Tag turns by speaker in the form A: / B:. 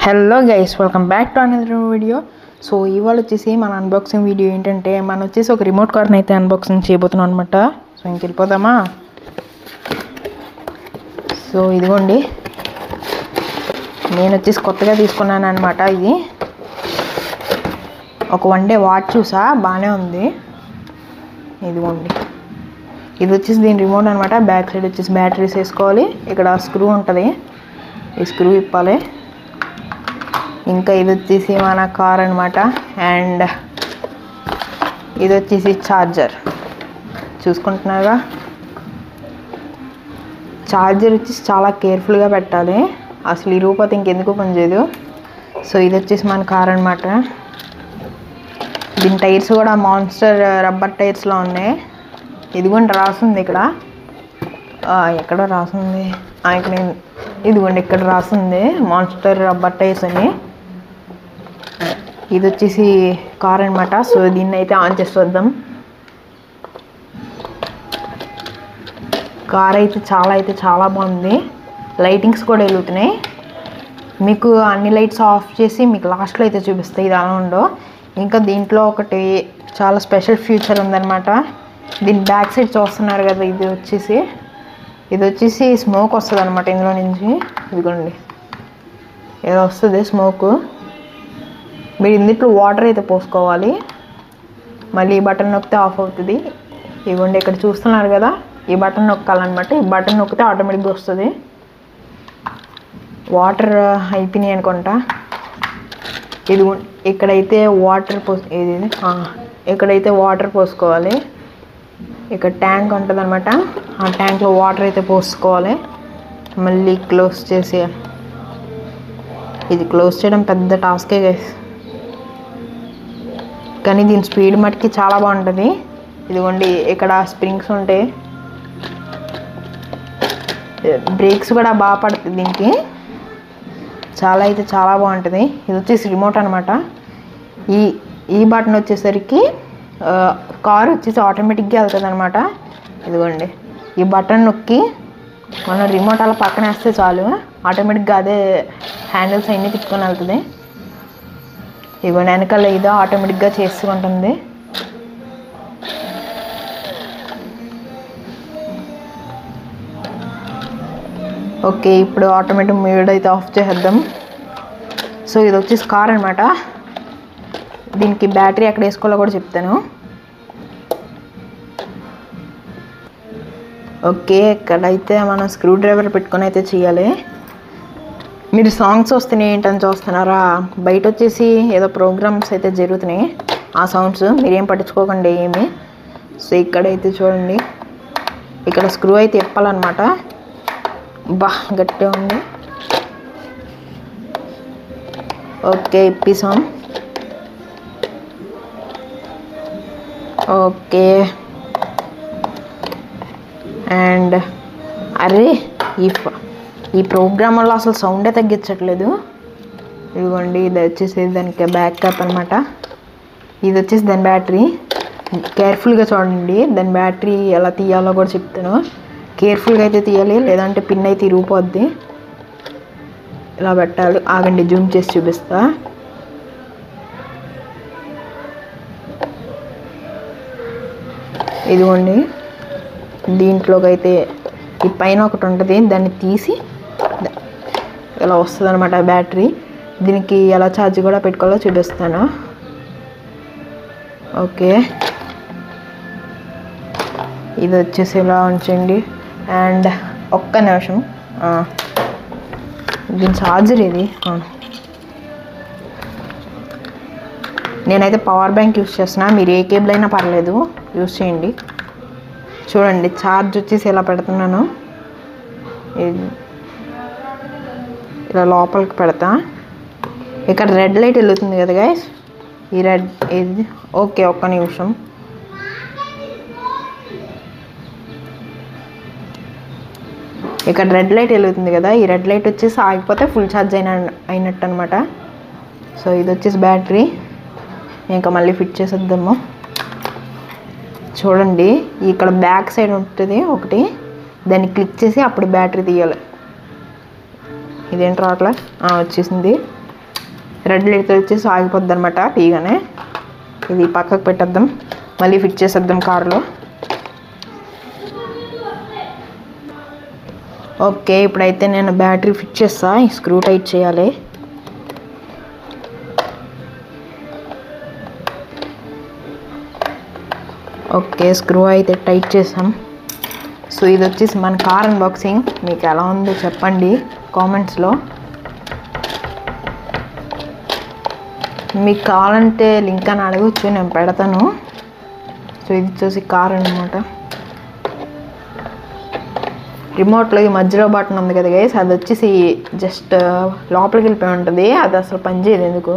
A: Hello guys, welcome back to another video. So ఇవాళ వచ్చేసి మన అన్బాక్సింగ్ వీడియో ఏంటంటే మనం వచ్చేసి ఒక రిమోట్ కార్ని అయితే అన్బాక్సింగ్ చేయబోతున్నాం అనమాట. సో ఇంకెళ్ళిపోదామా. సో ఇదిగోండి, నేను వచ్చేసి కొత్తగా తీసుకున్నాను అనమాట. ఇది ఒక 1 డే వాచ్ చూసా, బాగానే ఉంది. ఇదిగోండి, ఇది వచ్చేసి దీని రిమోట్ అనమాట. బ్యాక్ సైడ్ వచ్చేసి బ్యాటరీస్ వేసుకోవాలి. ఇక్కడ స్క్రూ ఉంటుంది, ఈ స్క్రూ ఇప్పాలి. ఇంకా ఇది వచ్చేసి మన కార్ అనమాట. అండ్ ఇది వచ్చేసి ఛార్జర్, చూసుకుంటున్నారుగా. ఛార్జర్ వచ్చేసి చాలా కేర్ఫుల్గా పెట్టాలి, అసలు ఈ రూపతి ఇంకెందుకు పనిచేయదు. సో ఇది వచ్చేసి మన కార్ అనమాట. దీని టైర్స్ కూడా మాన్స్టర్ రబ్బర్ టైర్స్లో ఉన్నాయి. ఇదిగోండి రాసింది ఇక్కడ, ఎక్కడ రాసింది, ఇక్కడ ఇదిగోండి ఇక్కడ రాసింది మాన్స్టర్ రబ్బర్ టైర్స్ అని. ఇది వచ్చేసి కార్ అనమాట. సో దీన్ని అయితే ఆన్ చేసి చూద్దాం. కార్ అయితే చాలా బాగుంది. లైటింగ్స్ కూడా వెలుగుతున్నాయి. మీకు అన్ని లైట్స్ ఆఫ్ చేసి మీకు లాస్ట్లో అయితే చూపిస్తాయి ఇది అలా ఉండో. ఇంకా దీంట్లో ఒకటి చాలా స్పెషల్ ఫీచర్ ఉందన్నమాట. దీని బ్యాక్ సైడ్ చూస్తున్నారు కదా, ఇది వచ్చేసి స్మోక్ వస్తుంది అనమాట ఇందులో నుంచి. ఇదిగోండి ఏదో వస్తుంది స్మోక్. మీరు ఇందులో వాటర్ అయితే పోసుకోవాలి, మళ్ళీ ఈ బటన్ నొక్కితే ఆఫ్ అవుతుంది. ఇదిగోండి ఇక్కడ చూస్తున్నారు కదా, ఈ బటన్ నొక్కాలన్నమాట. ఈ బటన్ నొక్కితే ఆటోమేటిక్గా వస్తుంది. వాటర్ అయిపోయినాయి అనుకుంటా. ఇది ఇక్కడైతే ఇక్కడైతే వాటర్ పోసుకోవాలి. ఇక్కడ ట్యాంక్ ఉంటుంది అనమాట, ఆ ట్యాంక్లో వాటర్ అయితే పోసుకోవాలి. మళ్ళీ క్లోజ్ చేసి, ఇది క్లోజ్ చేయడం పెద్ద టాస్కే గైస్, కానీ దీని స్పీడ్ మట్టుకి చాలా బాగుంటుంది. ఇదిగోండి ఇక్కడ స్ప్రింగ్స్ ఉంటాయి, బ్రేక్స్ కూడా బాగా పడుతుంది దీనికి. చాలా బాగుంటుంది. ఇది వచ్చేసి రిమోట్ అనమాట. ఈ బటన్ వచ్చేసరికి కార్ వచ్చేసి ఆటోమేటిక్గా వెళ్తుంది అనమాట. ఇదిగోండి ఈ బటన్ నొక్కి మనం రిమోట్ అలా పక్కన వేస్తే చాలు, ఆటోమేటిక్గా అదే హ్యాండిల్స్ అన్నీ తిప్పుకొని వెళ్తుంది. ఇదిగోండి వెనకాల ఇదో ఆటోమేటిక్గా చేసుకుంటుంది. ఓకే, ఇప్పుడు ఆటోమేటిక్ మోడ్ అయితే ఆఫ్ చేసేద్దాం. సో ఇది వచ్చేసి కార్ అనమాట. దీనికి బ్యాటరీ ఎక్కడ వేసుకోవాలో కూడా చెప్తాను. ఓకే, ఇక్కడైతే మనం స్క్రూ డ్రైవర్ పెట్టుకొని అయితే చేయాలి. మీరు సాంగ్స్ వస్తున్నాయి ఏంటని చూస్తున్నారా, బయట వచ్చేసి ఏదో ప్రోగ్రామ్స్ అయితే జరుగుతున్నాయి, ఆ సౌండ్స్ మీరేం పట్టించుకోకండి ఏమి. సో ఇక్కడైతే చూడండి, ఇక్కడ స్క్రూ అయితే ఇప్పాలన్నమాట. గట్టిగా ఉంది. ఓకే ఇప్పిసాం. ఓకే, అండ్ అరే ఈ ప్రోగ్రామ్ వల్ల అసలు సౌండే తగ్గించట్లేదు. ఇదిగోండి ఇది వచ్చేసి దానికి బ్యాక్ క్యాప్ అనమాట. ఇది వచ్చేసి దాని బ్యాటరీ. కేర్ఫుల్గా చూడండి, దాని బ్యాటరీ ఎలా తీయాలో కూడా చెప్తాను. కేర్ఫుల్గా అయితే తీయాలి, లేదంటే పిన్ అయితే ఇరిగిపోద్ది. ఇలా పెట్టాలి. ఆగండి, జూమ్ చేసి చూపిస్తా. ఇదిగోండి దీంట్లోకి అయితే ఈ పైన ఒకటి ఉంటుంది, దాన్ని తీసి ఇలా వస్తుంది అనమాట బ్యాటరీ. దీనికి ఎలా ఛార్జ్ కూడా పెట్టుకోవాలో చూపిస్తాను. ఓకే, ఇది వచ్చేసి ఇలా ఉంచండి. అండ్ ఒక్క నిమిషం, దీని ఛార్జర్ ఇది. నేనైతే పవర్ బ్యాంక్ యూస్ చేస్తున్నా, మీరు ఏ కేబుల్ అయినా పర్లేదు యూస్ చేయండి. చూడండి ఛార్జ్ వచ్చేసి ఇలా పెడుతున్నాను, ఇలా లోపలికి పెడతా. ఇక్కడ రెడ్ లైట్ వెలుగుతుంది కదా గైస్, ఈ రెడ్ ఇది. ఓకే ఒక్క నిమిషం. ఇక్కడ రెడ్ లైట్ వెలుగుతుంది కదా, ఈ రెడ్ లైట్ వచ్చేసి ఆగిపోతే ఫుల్ ఛార్జ్ అయినట్టు అనమాట. సో ఇది వచ్చేసి బ్యాటరీ. ఇంకా మళ్ళీ ఫిట్ చేసేద్దాము. చూడండి ఇక్కడ బ్యాక్ సైడ్ ఉంటుంది ఒకటి, దాన్ని క్లిక్ చేసి అప్పుడు బ్యాటరీ తీయాలి. ఇదేంటో అట్లా వచ్చేసింది. రెడ్ లైట్ వచ్చేసి ఆగిపోద్ది అనమాట టీగానే. ఇది పక్కకు పెట్టేద్దాం, మళ్ళీ ఫిట్ చేసేద్దాం కార్లో. ఓకే, ఇప్పుడైతే నేను బ్యాటరీ ఫిట్ చేస్తా. ఈ స్క్రూ టైట్ చేయాలి. ఓకే, స్క్రూ అయితే టైట్ చేసాం. సో ఇది వచ్చేసి మన కార్ అన్బాక్సింగ్. మీకు ఎలా ఉందో చెప్పండి కామెంట్స్లో. మీకు కావాలంటే లింక్ అని అడగచ్చు, నేను పెడతాను. సో ఇది వచ్చేసి కార్ అన్నమాట. రిమోట్లో ఈ మధ్యలో బటన్ ఉంది కదా గైస్, అది వచ్చేసి జస్ట్ లోపలికి వెళ్ళిపోయి ఉంటుంది. అది అసలు పనిచేయదు ఎందుకు.